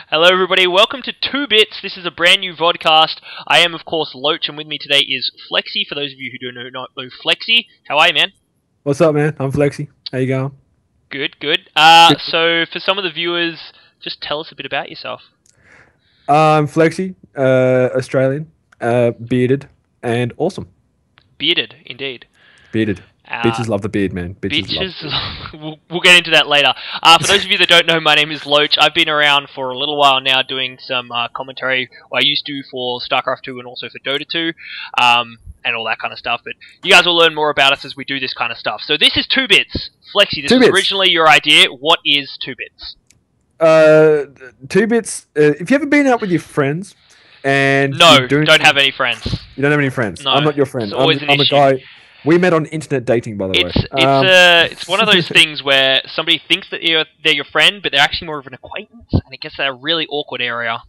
Hello everybody, welcome to TwoBits. This is a brand new vodcast. I am of course Loach, and with me today is Flexi, for those of you who do not know Flexi. How are you, man? What's up, man? I'm Flexi. How you going? Good, good. So for some of the viewers, just tell us a bit about yourself. I'm Flexi, Australian, bearded, and awesome. Bearded, indeed. Bearded. Bitches love the beard, man. Bitches love we'll get into that later. For those of you that don't know, my name is Loach. I've been around for a little while now doing some commentary. Well, I used to for StarCraft 2 and also for Dota 2, and all that kind of stuff. But you guys will learn more about us as we do this kind of stuff. So this is TwoBits. Flexi, this was originally your idea. What is TwoBits? TwoBits, if you ever been out with your friends and... No, don't have any friends. You don't have any friends? No. I'm not your friend. It's always I'm an a issue. guy... We met on internet dating, by the way. It's one of those things where somebody thinks that they're your friend, but they're actually more of an acquaintance, and it gets a really awkward area.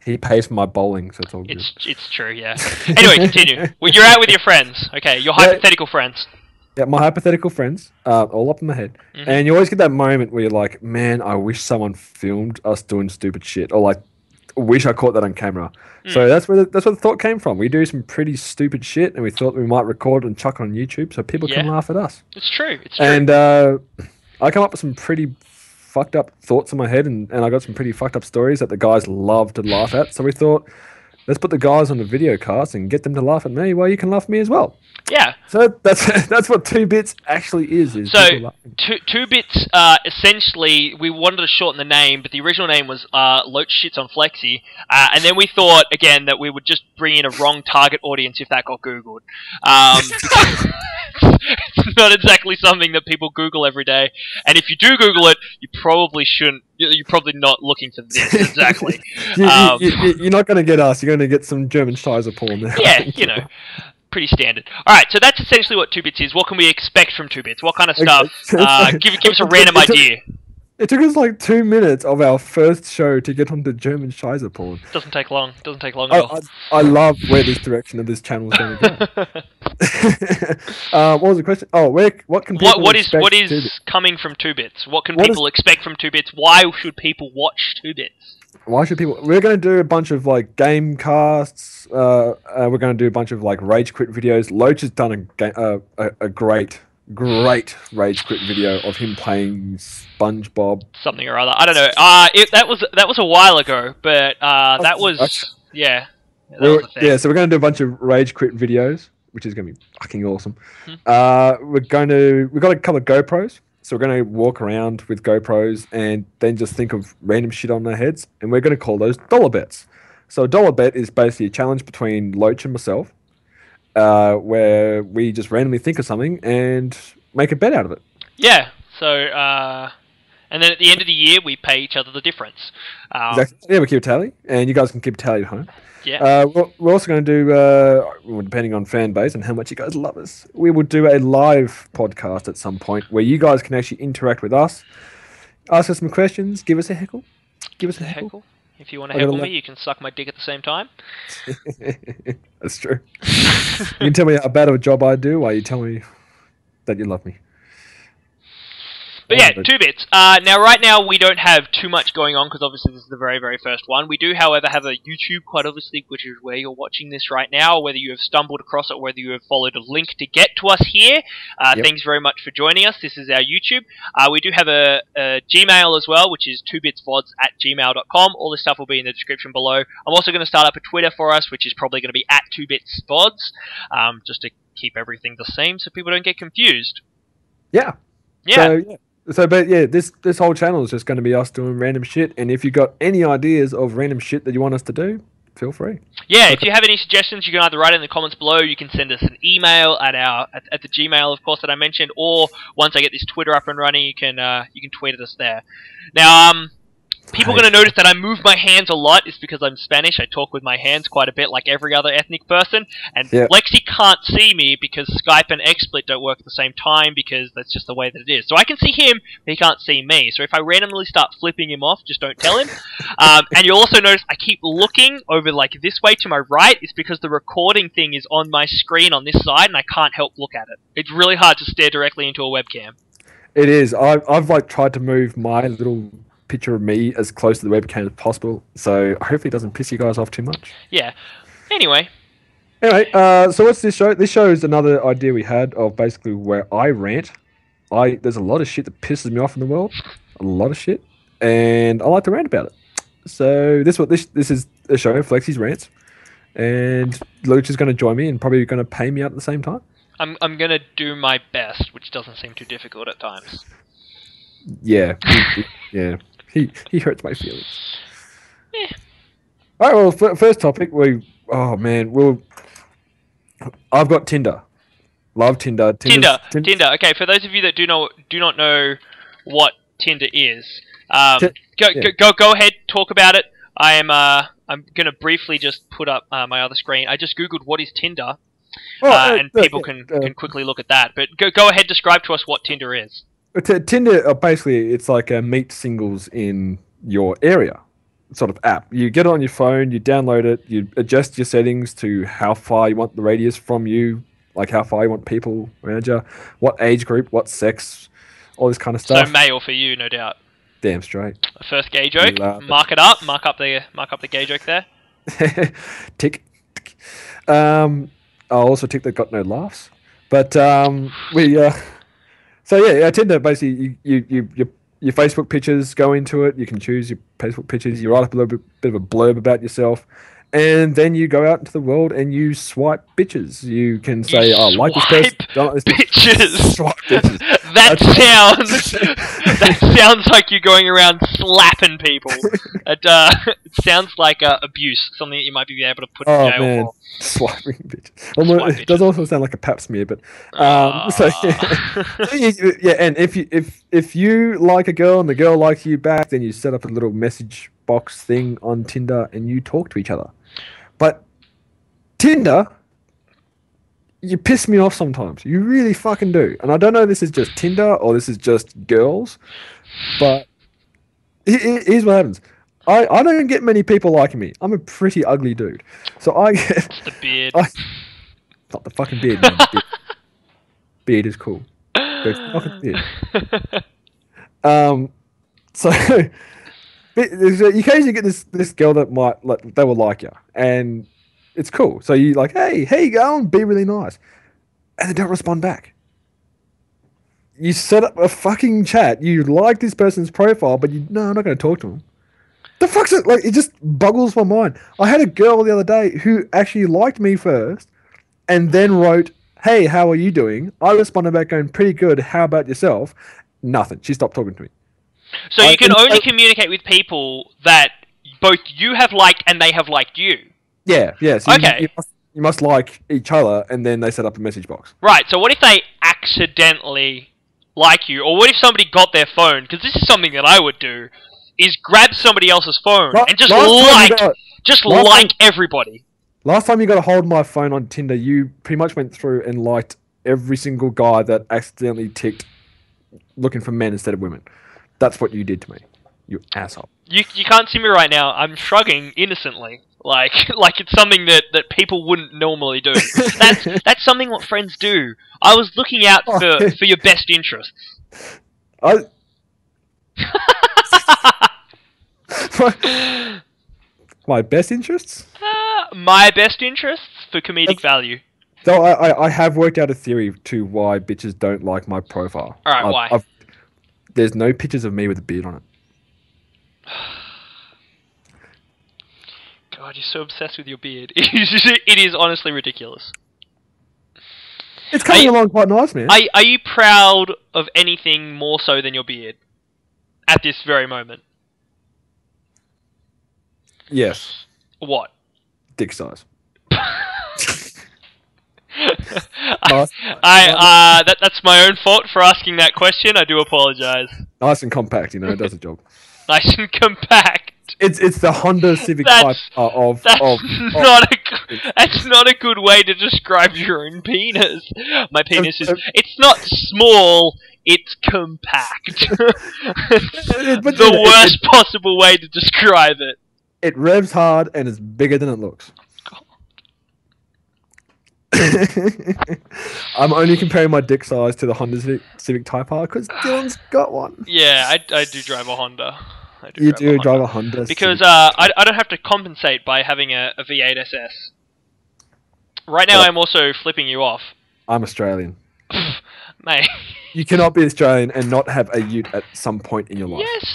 He pays for my bowling, so it's all good. It's true, yeah. Anyway, continue. Well, you're out with your friends. Okay, your hypothetical friends. Yeah, my hypothetical friends, all up in my head. Mm-hmm. And you always get that moment where you're like, man, I wish someone filmed us doing stupid shit. Or like, wish I caught that on camera. So that's where the thought came from. We do some pretty stupid shit, and we thought we might record and chuck on YouTube so people can laugh at us. It's true. It's true. And I come up with some pretty fucked up thoughts in my head, and I got some pretty fucked up stories that the guys love to laugh at. So we thought, let's put the guys on the video cast and get them to laugh at me while you can laugh at me as well. Yeah. So that's what TwoBits actually is so TwoBits, essentially, we wanted to shorten the name, but the original name was Loach Shits on Flexi, and then we thought, again, that we would just bring in a wrong target audience if that got Googled. It's not exactly something that people Google every day, and if you do Google it, you probably shouldn't. You're probably not looking for this exactly. You're not going to get us. You're going to get some German Scheiser porn there. Yeah, you know. Pretty standard. Alright, so that's essentially what TwoBits is. What can we expect from TwoBits? What kind of stuff? Give us a random idea. It took us like 2 minutes of our first show to get onto German Scheiser porn. Doesn't take long. Doesn't take long at all. I love where this direction of this channel is going to go. What was the question? Oh, what can people expect? What is coming from TwoBits? What can people expect from TwoBits? Why should people watch TwoBits? Why should people... We're going to do a bunch of, like, game casts. We're going to do a bunch of, like, rage quit videos. Loach has done a great rage quit video of him playing SpongeBob. Something or other. I don't know. That was a while ago, but that was... Yeah. So we're going to do a bunch of rage quit videos, which is going to be fucking awesome. We've got a couple of GoPros. So we're going to walk around with GoPros and then just think of random shit on our heads, and we're going to call those dollar bets. So a dollar bet is basically a challenge between Loach and myself, where we just randomly think of something and make a bet out of it. Yeah. So, and then at the end of the year, we pay each other the difference. Exactly. Yeah, we keep a tally, and you guys can keep a tally at home. Yeah. We're also going to do, depending on fan base and how much you guys love us, we will do a live podcast at some point where you guys can actually interact with us, ask us some questions, give us a heckle. Give us a heckle. If you want to heckle me, you can suck my dick at the same time. That's true. You can tell me how bad of a job I do while you tell me that you love me. But yeah, TwoBits. Now, right now, we don't have too much going on, because obviously this is the very, very first one. We do, however, have a YouTube, quite obviously, which is where you're watching this right now, whether you have stumbled across it, whether you have followed a link to get to us here. Thanks very much for joining us. This is our YouTube. We do have a Gmail as well, which is twobitsvods@gmail.com. All this stuff will be in the description below. I'm also going to start up a Twitter for us, which is probably going to be @twobitsvods, just to keep everything the same so people don't get confused. Yeah. Yeah. But this whole channel is just going to be us doing random shit, and if you got any ideas of random shit that you want us to do, feel free. Yeah, if you have any suggestions, you can either write it in the comments below, you can send us an email at the Gmail, of course, that I mentioned, or once I get this Twitter up and running, you can tweet at us there. Now, people are going to notice that I move my hands a lot. It's because I'm Spanish. I talk with my hands quite a bit, like every other ethnic person. And Lexi can't see me because Skype and XSplit don't work at the same time, because that's just the way that it is. So I can see him, but he can't see me. So if I randomly start flipping him off, just don't tell him. And you'll also notice I keep looking over like this way to my right. It's because the recording thing is on my screen on this side, and I can't help look at it. It's really hard to stare directly into a webcam. It is. I've like tried to move my little picture of me as close to the webcam as possible. So hopefully it doesn't piss you guys off too much. Yeah. Anyway, so what's this show? This show is another idea we had of basically where I rant. There's a lot of shit that pisses me off in the world, a lot of shit, and I like to rant about it. So this is a show, Flexi's Rants, and Loach is going to join me and probably going to pay me out at the same time. I'm going to do my best, which doesn't seem too difficult at times. Yeah, he hurts my feelings. Yeah. All right, well, first topic, I've got Tinder. Love Tinder. Tinder. Okay, for those of you that do not know what Tinder is, go ahead, talk about it. I'm gonna briefly just put up my other screen. I just googled what is Tinder, and people can quickly look at that. But go ahead, describe to us what Tinder is. Tinder, basically, it's like a meet singles in your area sort of app. You get it on your phone, you download it, you adjust your settings to how far you want the radius from you, like how far you want people around you, what age group, what sex, all this kind of stuff. So male for you, no doubt. Damn straight. First gay joke. Mark it up. Mark up the gay joke there. Tick. I'll also tick that got no laughs. But Tinder, basically, your Facebook pictures go into it. You can choose your Facebook pictures. You write up a little bit of a blurb about yourself. And then you go out into the world and you swipe bitches. You can say, "I like this person." Don't like this bitches. Swipe bitches. That sounds like you're going around slapping people. It sounds like abuse, something that you might be able to put in jail for. Swiping bitches. It does also sound like a pap smear, but and if you like a girl and the girl likes you back, then you set up a little message box thing on Tinder and you talk to each other. But Tinder, you piss me off sometimes. You really fucking do. And I don't know if this is just Tinder or this is just girls, but here's what happens. I don't get many people liking me. I'm a pretty ugly dude. So I get... It's the beard. Not the fucking beard, man. Beard is cool. But it's the fucking beard. So... you occasionally get this girl that might they will like you, and it's cool. So you like, hey, go and be really nice, and they don't respond back. You set up a fucking chat. You like this person's profile, but I'm not going to talk to them. The fuck's it? Like, it just boggles my mind. I had a girl the other day who actually liked me first, and then wrote, "Hey, how are you doing?" I responded back going, "Pretty good. How about yourself?" Nothing. She stopped talking to me. So you can only communicate with people that both you have liked and they have liked you. Yeah. So okay. You must like each other, and then they set up a message box. Right. So what if they accidentally like you, or what if somebody got their phone? Because this is something that I would do: is grab somebody else's phone and just like everybody. Last time you got a hold of my phone on Tinder, you pretty much went through and liked every single guy that accidentally ticked looking for men instead of women. That's what you did to me, you asshole. You can't see me right now. I'm shrugging innocently, like it's something that people wouldn't normally do. That's something what friends do. I was looking out for your best interests. My best interests? My best interests for comedic value. So I have worked out a theory to why bitches don't like my profile. All right, why? There's no pictures of me with a beard on it. God, you're so obsessed with your beard. It is honestly ridiculous. It's coming along quite nice, man. Are you proud of anything more so than your beard at this very moment? Yes. What? Dick size. That's my own fault for asking that question. I do apologize. Nice and compact, it does the job. Nice and compact. It's the Honda Civic type of. That's not a good way to describe your own penis. My penis is. It's not small. It's compact. The worst possible way to describe it. It revs hard and is bigger than it looks. I'm only comparing my dick size to the Honda Civic Type R because Dylan's got one. Yeah, I do drive a Honda. I You do drive a Honda because Civic. I don't have to compensate by having a V8 SS. Right now, I'm also flipping you off. I'm Australian. Mate. You cannot be Australian and not have a ute at some point in your life. Yes!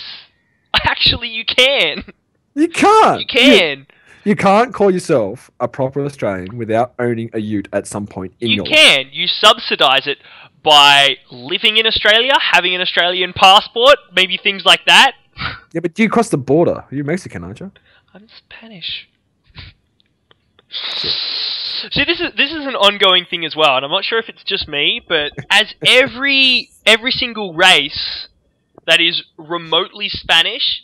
Actually, you can! You can't! You can! You can't call yourself a proper Australian without owning a ute at some point in your life. You can! You subsidise it by living in Australia, having an Australian passport, maybe things like that. Yeah, but you cross the border. You're Mexican, aren't you? I'm Spanish. See, this is an ongoing thing as well, and I'm not sure if it's just me, but as every single race that is remotely Spanish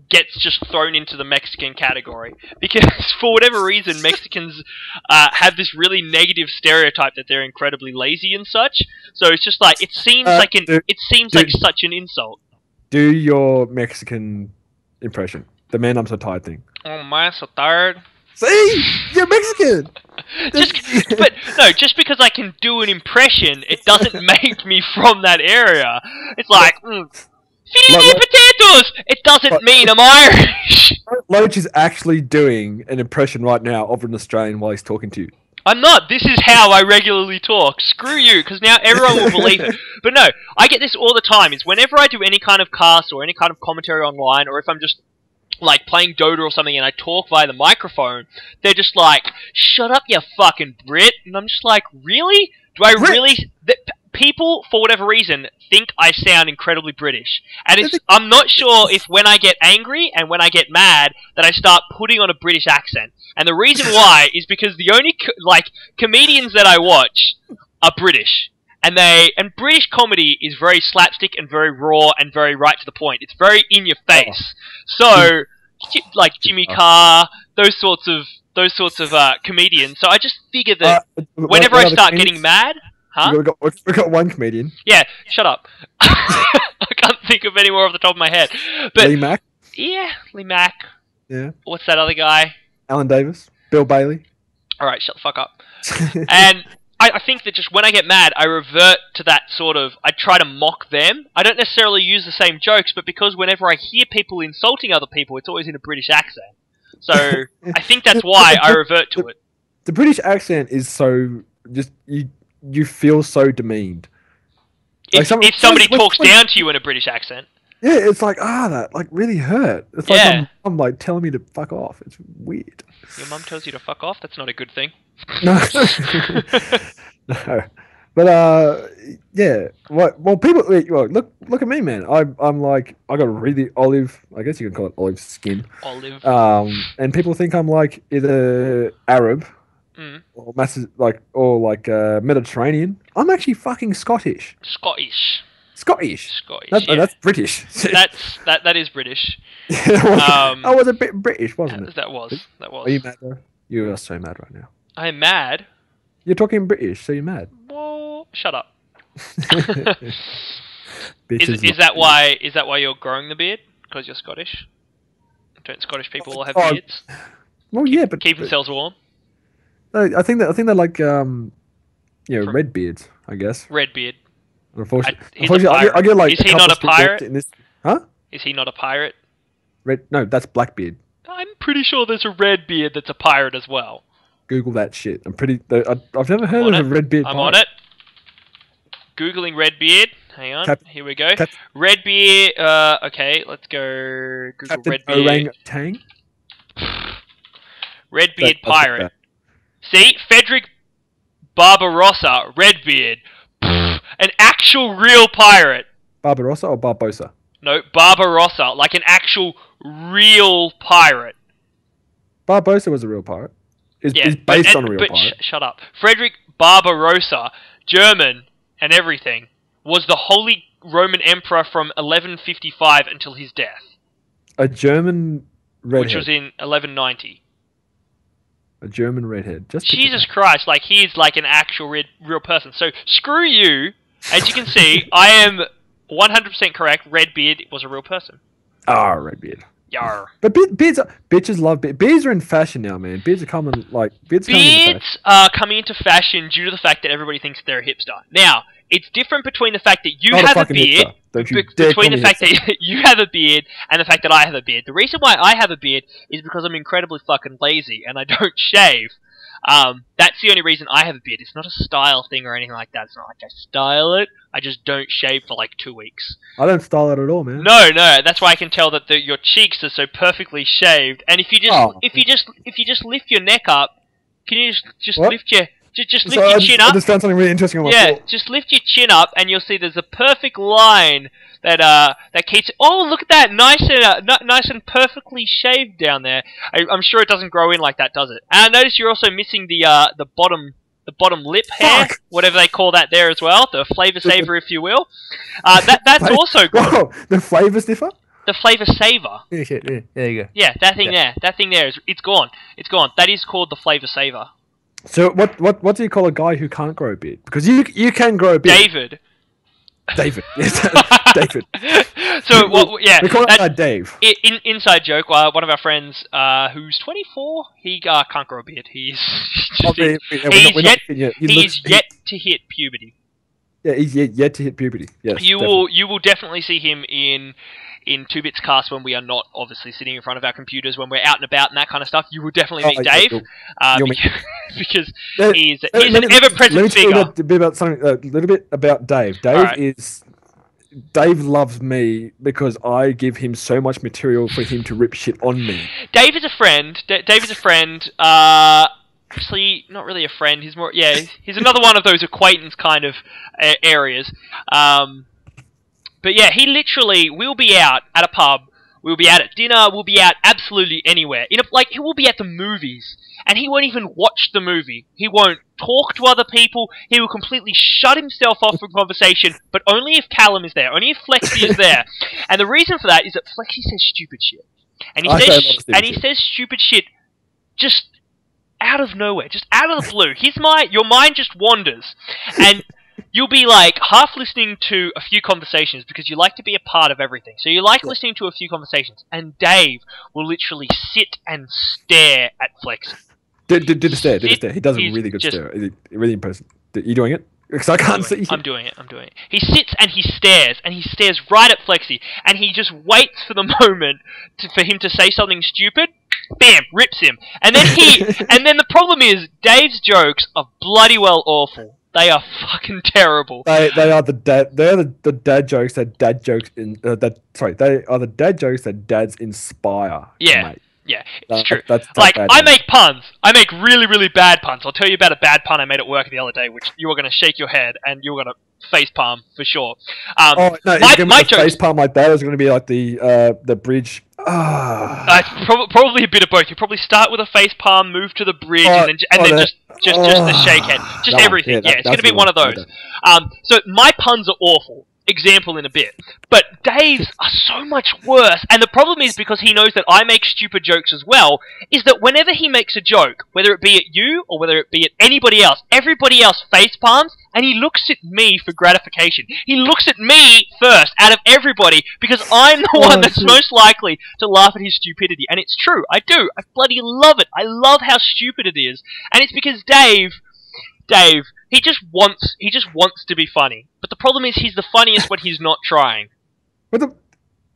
gets just thrown into the Mexican category, because for whatever reason Mexicans have this really negative stereotype that they're incredibly lazy and such. So it's just like it seems like such an insult. Do your Mexican impression, the man I'm so tired thing. Oh man, so tired. See, you're Mexican. Just because I can do an impression, it doesn't make me from that area. It's like, feed me potatoes! It doesn't mean I'm Irish! Loach is actually doing an impression right now of an Australian while he's talking to you. I'm not. This is how I regularly talk. Screw you, because now everyone will believe it. But no, I get this all the time. Is whenever I do any kind of cast or any kind of commentary online, or if I'm just like playing Dota or something and I talk via the microphone, they're just like, shut up, you fucking Brit. And I'm just like, really? Do I really? People, for whatever reason, think I sound incredibly British. And I'm not sure if when I get angry and when I get mad that I start putting on a British accent. And the reason why is because the only comedians that I watch are British. And British comedy is very slapstick and very raw and very right to the point. It's very in your face. So, like Jimmy Carr, those sorts of comedians. So I just figure that whenever I start getting mad, we've got one comedian. Yeah, shut up. I can't think of any more off the top of my head. But Lee Mack. Yeah, Lee Mack. Yeah. What's that other guy? Alan Davis. Bill Bailey. All right, shut the fuck up. And I think that just when I get mad, I revert to that sort of... I try to mock them. I don't necessarily use the same jokes, but because whenever I hear people insulting other people, it's always in a British accent. So I think that's why I revert to it. The British accent is so... just you feel so demeaned. If somebody talks down to you in a British accent. Yeah, it's like, that like really hurt. It's like I'm like telling me to fuck off. It's weird. Your mum tells you to fuck off? That's not a good thing. No. No. But yeah. Well, people. Look at me, man. I'm like I got a really olive. I guess you can call it olive skin. Olive. And people think I'm like either Arab, or Mediterranean. I'm actually fucking Scottish. Scottish. That's British. That is British. I was a bit British, wasn't it? That was. Are you mad though? You are so mad right now. I'm mad. You're talking British, so you're mad. Well, shut up. Is that why you're growing the beard? Because you're Scottish? Don't Scottish people all have beards? Well, yeah, but keep themselves warm. I think they're like red beards, I guess. Red beard. Unfortunately, I get like. Is he not a pirate? Huh? Is he not a pirate? No, that's Blackbeard. I'm pretty sure there's a red beard that's a pirate as well. Google that shit. I've never heard of a red beard. I'm on it. Googling red beard. Hang on. Here we go. Red beard. Okay, let's go. Google Captain red beard. Orangutan. Red beard pirate. See, Frederick Barbarossa, Redbeard. An actual real pirate. Barbarossa or Barbosa? No, Barbarossa, like an actual real pirate. Barbosa was a real pirate. Is based on a real pirate. Shut up. Frederick Barbarossa, German and everything, was the Holy Roman Emperor from 1155 until his death. A German redhead. Which was in 1190. A German redhead. Jesus Christ, like he is like an actual real person. So screw you. As you can see, I am 100% correct. Redbeard was a real person. Ah, Redbeard. Yar. But bitches love beards. Beards are in fashion now, man. Beards are coming coming into fashion due to the fact that everybody thinks they're a hipster. Now, It's different between the fact that you Not have a fucking beard, hipster. Don't you dare between call the me fact hipster. that you have a beard and the fact that I have a beard. The reason why I have a beard is because I'm incredibly fucking lazy and I don't shave. That's the only reason I have a beard. It's not a style thing or anything like that. It's not like I style it. I just don't shave for like 2 weeks. I don't style it at all, man. No, that's why I can tell that your cheeks are so perfectly shaved. And if you just lift your neck up, can you just What? lift your lift your chin I up? just found something really interesting on my Yeah, floor. just lift your chin up, and you'll see there's a perfect line that keeps. Oh, look at that, nice and perfectly shaved down there. I'm sure it doesn't grow in like that, does it? And I notice you're also missing the bottom lip hair, Fuck. whatever they call that there as well, the flavor saver, if you will. That's also good. Whoa, the flavour sniffer? The flavor saver. Yeah, there you go. Yeah, that thing there, it's gone. It's gone. That is called the flavor saver. So what do you call a guy who can't grow a beard? Because you can grow a beard. David. Yes, David. So yeah, we call that Dave. Inside joke. One of our friends, who's 24, he can't grow a beard. He's yet to hit puberty. Yeah, he's yet to hit puberty. Yes, you will definitely see him in TwoBits cast when we are not obviously sitting in front of our computers, when we're out and about and that kind of stuff. You will definitely meet Dave, because he's an ever-present figure. Let me tell you a little bit about Dave. Dave loves me because I give him so much material for him to rip shit on me. Dave is a friend. Dave is a friend. Actually, not really a friend. He's more, he's another one of those acquaintance kind of areas. But yeah, he literally will be out at a pub, we'll be out at dinner, we'll be out absolutely anywhere. He will be at the movies, and he won't even watch the movie. He won't talk to other people. He will completely shut himself off from conversation, but only if Callum is there, only if Flexi is there. And the reason for that is that Flexi says stupid shit. And he says stupid shit just out of nowhere, just out of the blue. Your mind just wanders, and you'll be like half listening to a few conversations because you like to be a part of everything. So you like listening to a few conversations, and Dave will literally sit and stare at Flexi. Did the stare. He does a really good stare. Really impressive. Are you doing it? Because I can't see. I'm doing it. He sits and he stares right at Flexi, and he just waits for the moment for him to say something stupid. Bam, rips him, and then and then the problem is Dave's jokes are bloody well awful. They are fucking terrible. They are the dad jokes that dad jokes in they are the dad jokes that dads inspire. Yeah. Mate. Yeah, it's true. That's I make puns. I make really, really bad puns. I'll tell you about a bad pun I made at work the other day, which you were going to shake your head and you were going to face palm for sure. My face palm like that is going to be like the bridge. Probably a bit of both. You probably start with a face palm, move to the bridge, and then just the shake head, just everything. Yeah, it's going to be one of those. So my puns are awful. Example in a bit, but Dave's are so much worse, and the problem is because he knows that I make stupid jokes as well, is that whenever he makes a joke, whether it be at you or whether it be at anybody else, everybody else face palms, and he looks at me for gratification. He looks at me first out of everybody because I'm the one that's most likely to laugh at his stupidity, and it's true, I do. I bloody love it. I love how stupid it is, and it's because Dave, he just wants to be funny. But the problem is he's the funniest when he's not trying.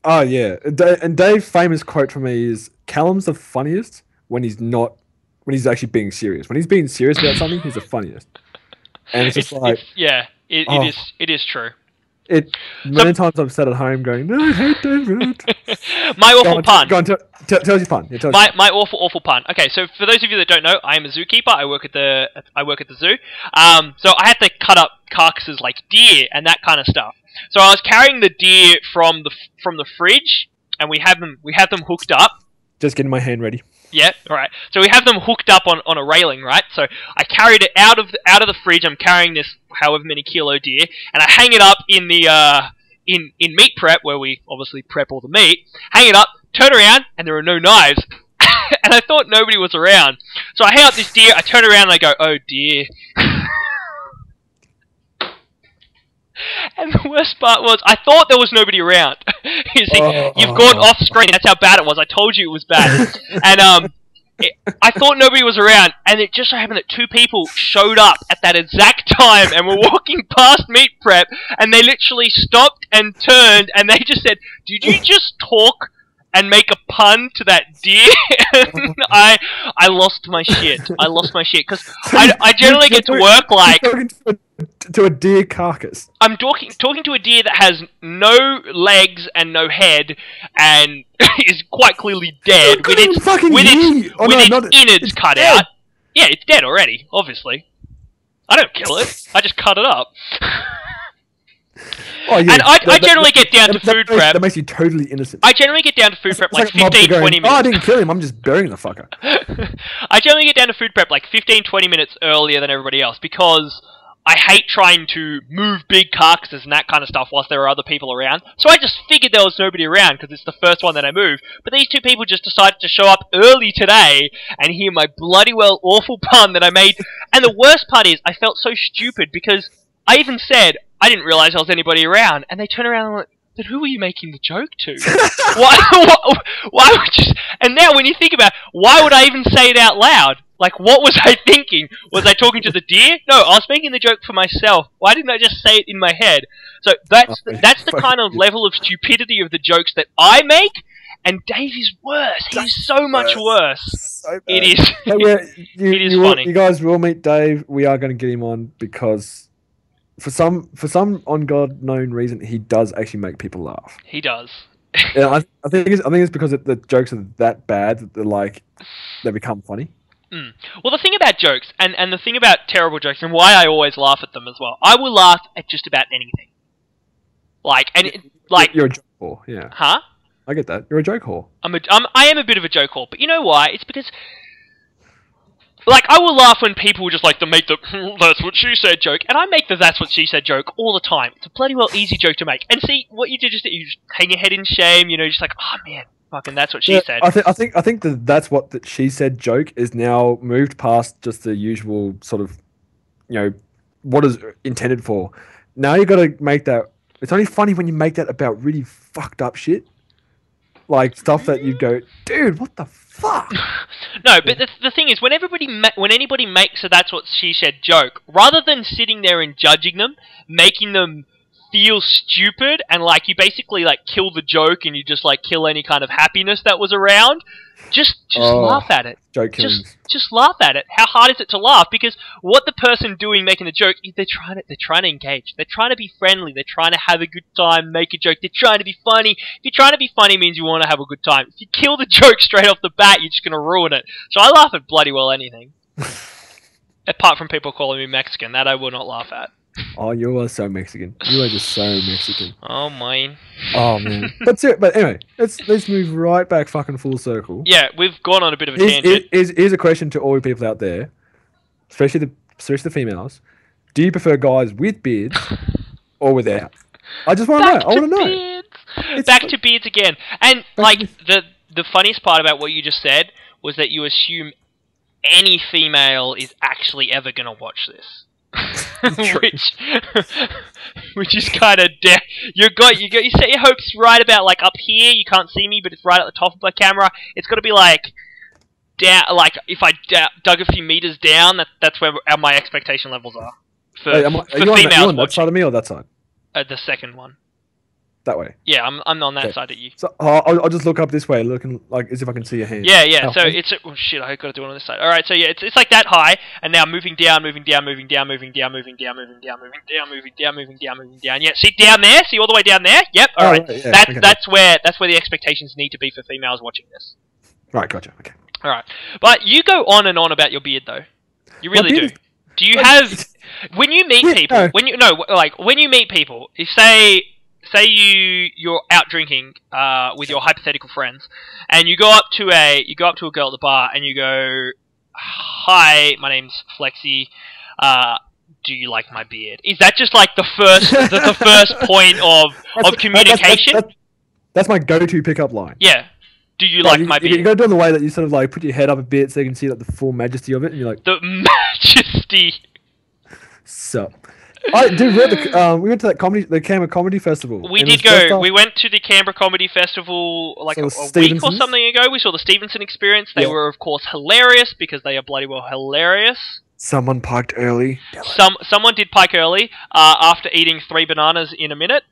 Oh yeah, and Dave's famous quote for me is, "Callum's the funniest when he's actually being serious. When he's being serious about something, he's the funniest." And it's just it is true. Many times I've sat at home going, "No, I hate David." My awful pun. Go on, tell us your pun. Yeah, my awful pun. Okay, so for those of you that don't know, I am a zookeeper. I work at the zoo. So I had to cut up carcasses like deer and that kind of stuff. So I was carrying the deer from the fridge, and we have them hooked up. Just getting my hand ready. Yeah, alright. So we have them hooked up on a railing, right? So I carried it out of the fridge. I'm carrying this however many kilo deer, and I hang it up in the in meat prep, where we obviously prep all the meat. Hang it up, turn around, and there are no knives. And I thought nobody was around. So I hang up this deer, I turn around and I go, "Oh dear." And the worst part was, I thought there was nobody around. You see, you've gone off screen. That's how bad it was. I told you it was bad. And I thought nobody was around, and it just so happened that 2 people showed up at that exact time and were walking past meat prep, and they literally stopped and turned, and they just said, "Did you just talk and make a pun to that deer?" And I lost my shit. I lost my shit because I generally get to work like to a deer carcass. I'm talking to a deer that has no legs and no head and is quite clearly dead with its innards cut out. Yeah, it's dead already. Obviously, I don't kill it. I just cut it up. Oh, yeah. And I generally get down to food prep. That makes you totally innocent. I generally get down to food prep like 15, 20 minutes. Oh, I didn't kill him, I'm just burying the fucker. I generally get down to food prep like 15, 20 minutes earlier than everybody else because I hate trying to move big carcasses and that kind of stuff whilst there are other people around. So I just figured there was nobody around because it's the first one that I moved. But these 2 people just decided to show up early today and hear my bloody well awful pun that I made. And the worst part is I felt so stupid because I even said, I didn't realise there was anybody around, and they turn around and went, "But who were you making the joke to?" why would you... And now when you think about it, why would I even say it out loud? Like, what was I thinking? Was I talking to the deer? No, I was making the joke for myself. Why didn't I just say it in my head? So that's the kind of level of stupidity of the jokes that I make, and Dave is worse. He's so much worse. So it is. It is funny. You guys will meet Dave. We are going to get him on because... For some on-God known reason, he does actually make people laugh. He does. Yeah, I think it's because the jokes are that bad that they become funny. Mm. Well, the thing about jokes, and the thing about terrible jokes, and why I always laugh at them as well, I will laugh at just about anything. You're a joke whore, yeah. Huh? I get that. You're a joke whore. I am a bit of a joke whore, but you know why? It's because... Like, I will laugh when people just like to make the "that's what she said" joke, and I make the "that's what she said" joke all the time. It's a bloody well easy joke to make. And see, what you did you just hang your head in shame, just like, oh man, fucking that's what she said. I think that's what that she said joke is now moved past just the usual sort of, what is intended for. Now you got to make that. It's only funny when you make that about really fucked up shit. Like stuff that you go, dude, what the fuck? No, but the thing is, when anybody makes a "that's what she said" joke, rather than sitting there and judging them, making them feel stupid, and you basically kill the joke and you just kill any kind of happiness that was around, just laugh at it. Joke killings. Just laugh at it. How hard is it to laugh? Because what the person making the joke, they're trying to engage. They're trying to be friendly. They're trying to have a good time, make a joke. They're trying to be funny. If you're trying to be funny, means you want to have a good time. If you kill the joke straight off the bat, you're just going to ruin it. So I laugh at bloody well anything. Apart from people calling me Mexican, that I will not laugh at. Oh, you are so Mexican. You are just so Mexican. Oh, mine. Oh, man. But anyway, let's move right back fucking full circle. Yeah, we've gone on a bit of a tangent. Here's a question to all you people out there, especially the females. Do you prefer guys with beards or without? I just want to know. I want to know. Beards. Back to beards again. And, the funniest part about what you just said was that you assume any female is actually ever going to watch this. which is kind of you set your hopes right about up here. You can't see me, but it's right at the top of my camera. It's got to be down. If I dug a few meters down, that's where my expectation levels are for females. On that side of me or that side? The second one. That way. Yeah, I'm on that side of you. So I'll just look up this way, looking as if I can see your hand. Yeah. So it's shit. I got to do it on this side. All right. So yeah, it's that high, and now moving down. Yeah. See down there. See all the way down there. Yep. All right. Yeah, that's where the expectations need to be for females watching this. Right. Gotcha. Okay. All right. But you go on and on about your beard, though. You really do. Do you have when you meet people? No. When you meet people, if say you're out drinking with your hypothetical friends, and you go up to a girl at the bar and you go, "Hi, my name's Flexi. Do you like my beard?" Is that just the first point of communication? That's my go-to pickup line. Yeah. Do you like my beard? You got to do it in the way that you sort of put your head up a bit so you can see the full majesty of it, and you're like, the majesty. So. We went to the Canberra Comedy Festival. We did go. We went to the Canberra Comedy Festival like a week or something ago. We saw the Stevenson Experience. They were, of course, hilarious because they are bloody well hilarious. Someone piked early. Someone did pike early after eating 3 bananas in a minute.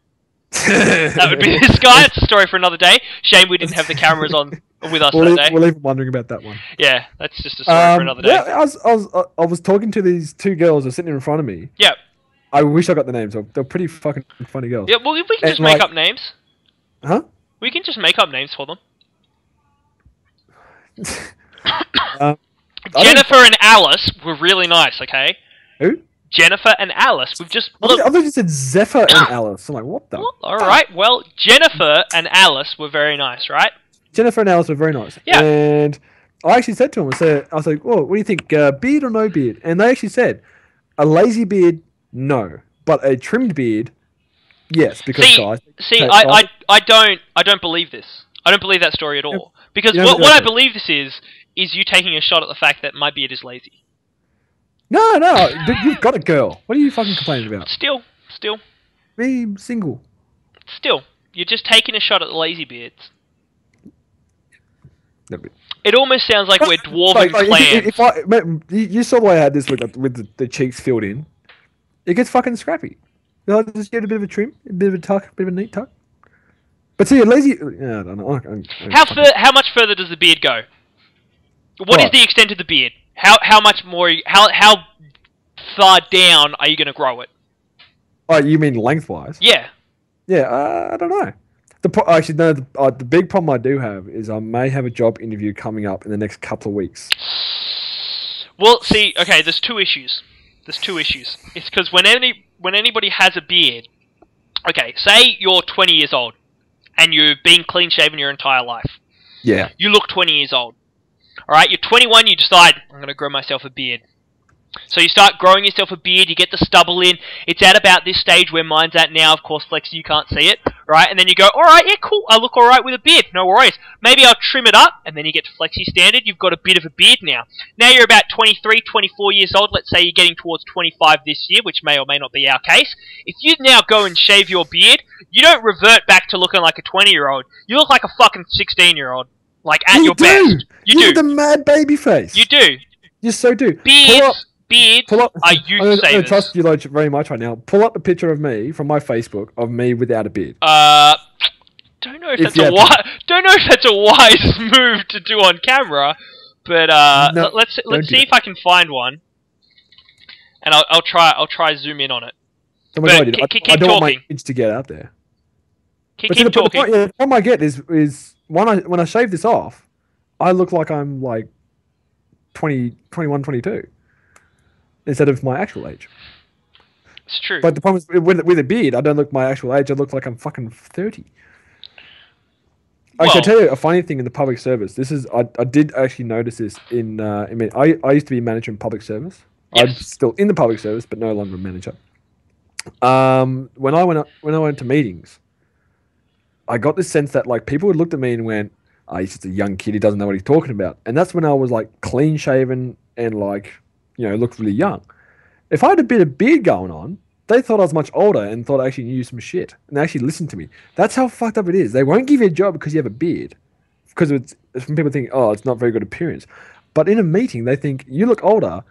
That would be this guy. It's a story for another day. Shame we didn't have the cameras on with us that day. We'll leave wondering about that one. Yeah, that's just a story for another day. Yeah, I was talking to these 2 girls that were sitting in front of me. Yep. I wish I got the names. They're pretty fucking funny girls. Yeah, well, we can just make up names. Huh? We can just make up names for them. Jennifer and Alice were really nice, okay? Who? Jennifer and Alice. We've just... I thought you said Zephyr and Alice. I'm like, what the... Alright, well, Jennifer and Alice were very nice, right? Jennifer and Alice were very nice. Yeah. And I actually said to them, I was like, oh, what do you think? Beard or no beard? And they actually said, a lazy beard, no. But a trimmed beard, yes. Because I don't believe this. I don't believe that story at all. Because what I believe this is you taking a shot at the fact that my beard is lazy. No, you've got a girl. What are you fucking complaining about? Still. Me, single. Still, you're just taking a shot at the lazy beards. No, it almost sounds like we're dwarven clans. You saw the way I had this with the cheeks filled in. It gets fucking scrappy. You just get a bit of a trim, a bit of a tuck, a bit of a neat tuck. But see, a lazy... Yeah, I don't know. How much further does the beard go? What is the extent of the beard? How much more? How far down are you going to grow it? Oh, you mean lengthwise? Yeah. Yeah, I don't know. Actually, no. The big problem I do have is I may have a job interview coming up in the next couple of weeks. Well, see, okay, there's 2 issues. It's because when anybody has a beard, okay, say you're 20 years old and you've been clean shaven your entire life. Yeah. You look 20 years old. Alright, you're 21, you decide, I'm going to grow myself a beard. So you start growing yourself a beard, you get the stubble in. It's at about this stage where mine's at now. Of course, Flexi, you can't see it, right? And then you go, alright, yeah, cool, I look alright with a beard, no worries. Maybe I'll trim it up, and then you get to Flexi standard, you've got a bit of a beard now. Now you're about 23, 24 years old, let's say you're getting towards 25 this year, which may or may not be our case. If you now go and shave your beard, you don't revert back to looking like a 20-year-old. You look like a fucking 16-year-old. Like, at your best. You do. You're the mad baby face. You do. You so do. Beards are youth savers. I trust you, Loach, very much right now. Pull up a picture of me from my Facebook of me without a beard. Don't know if that's a wise move to do on camera, but let's see if I can find one, and I'll try zoom in on it. Oh my God, I don't want my kids to get out there. Keep talking. The problem I get is when I shave this off, I look like I'm like 20, 21, 22 instead of my actual age. It's true. But the problem is with a beard, I don't look my actual age. I look like I'm fucking 30. I can tell you a funny thing in the public service. I did actually notice this I used to be a manager in public service. Yes. I'm still in the public service, but no longer a manager. When I went to meetings, I got this sense that like people would look at me and went, "Oh, he's just a young kid. He doesn't know what he's talking about." And that's when I was like clean shaven and like looked really young. If I had a bit of beard going on, they thought I was much older and thought I actually knew some shit and they actually listened to me. That's how fucked up it is. They won't give you a job because you have a beard, because it's when people think, "Oh, it's not very good appearance," but in a meeting they think you look older.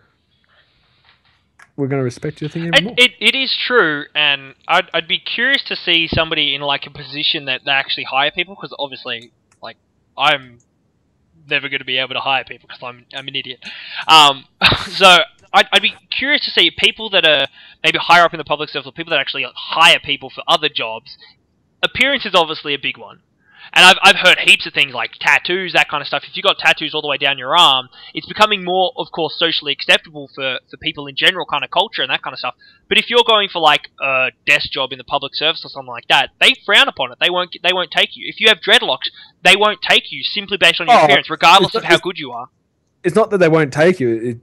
We're going to respect your thing even more. It is true, and I'd be curious to see somebody in like a position that they actually hire people, because obviously, like, I'm never going to be able to hire people because I'm an idiot. So I'd be curious to see people that are maybe higher up in the public service, or people that actually hire people for other jobs. Appearance is obviously a big one. And I've heard heaps of things like tattoos, that kind of stuff. If you've got tattoos all the way down your arm, it's becoming more, of course, socially acceptable for people in general kind of culture and that kind of stuff. But if you're going for like a desk job in the public service or something like that, they frown upon it. They won't take you. If you have dreadlocks, they won't take you simply based on your appearance, regardless of how good you are. It's not that they won't take you.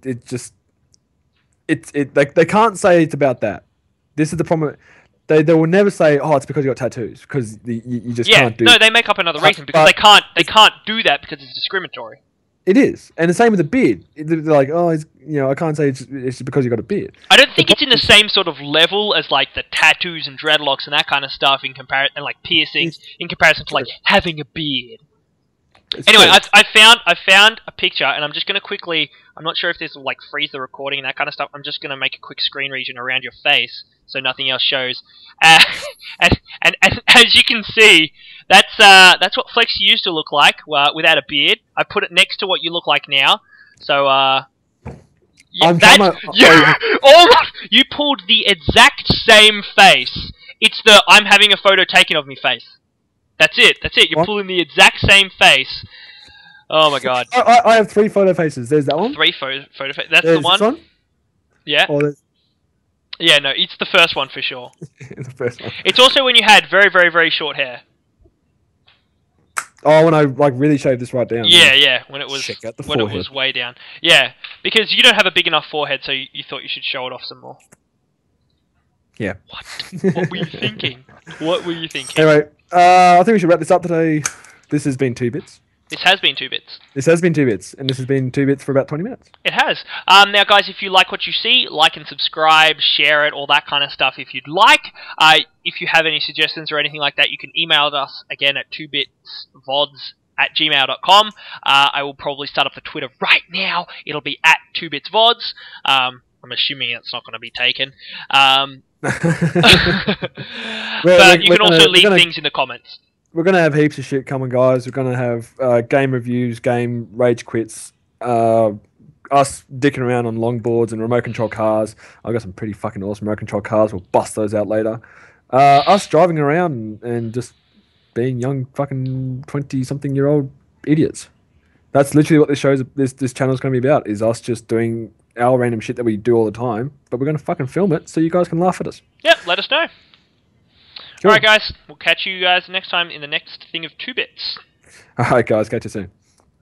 They can't say it's about that. This is the problem. They will never say, "Oh, it's because you got tattoos," because you just can't do. No, they make up another reason because they can't do that because it's discriminatory. It is, and the same with the beard. They're like, oh, I can't say it's just because you got a beard. I don't think it's in the same sort of level as like the tattoos and dreadlocks and that kind of stuff in comparison, and like piercings in comparison to like having a beard. Anyway, I found a picture, and I'm just gonna quickly. I'm not sure if this will like freeze the recording and that kind of stuff. I'm just gonna make a quick screen region around your face so nothing else shows. And as you can see, that's what Flexi used to look like without a beard. I put it next to what you look like now. So you pulled the exact same face. It's the I'm having a photo taken of me face. That's it. You're pulling the exact same face. Oh my god. I have 3 photo faces. There's that one. 3 photo faces. That's There's the one? This one. Yeah. Yeah, no, it's the first one for sure. The first one. It's also when you had very, very, very short hair. Oh, when I like really shaved this right down. Yeah. When it was check out the when forehead. it was way down. Yeah, because you don't have a big enough forehead, so you thought you should show it off some more. Yeah. What were you thinking? Anyway, I think we should wrap this up today. This has been 2Bits. This has been 2Bits. This has been 2Bits, and this has been 2Bits for about 20 minutes. It has. Now, guys, if you like what you see, like and subscribe, share it, all that kind of stuff if you'd like. If you have any suggestions or anything like that, you can email us again at twobitsvods@gmail.com. I will probably start up the Twitter right now. It'll be at twobitsvods. I'm assuming it's not going to be taken. But you can also leave things in the comments. We're going to have heaps of shit coming, guys. We're going to have game reviews, game rage quits, us dicking around on longboards and remote control cars. I've got some pretty fucking awesome remote control cars. We'll bust those out later. Us driving around and just being young fucking 20-something-year-old idiots. That's literally what this channel is going to be about, is us just doing our random shit that we do all the time, but we're going to fucking film it so you guys can laugh at us. Yep, let us know. Cool. Alright guys, we'll catch you guys next time in the next thing of 2Bits. Alright guys, catch you soon.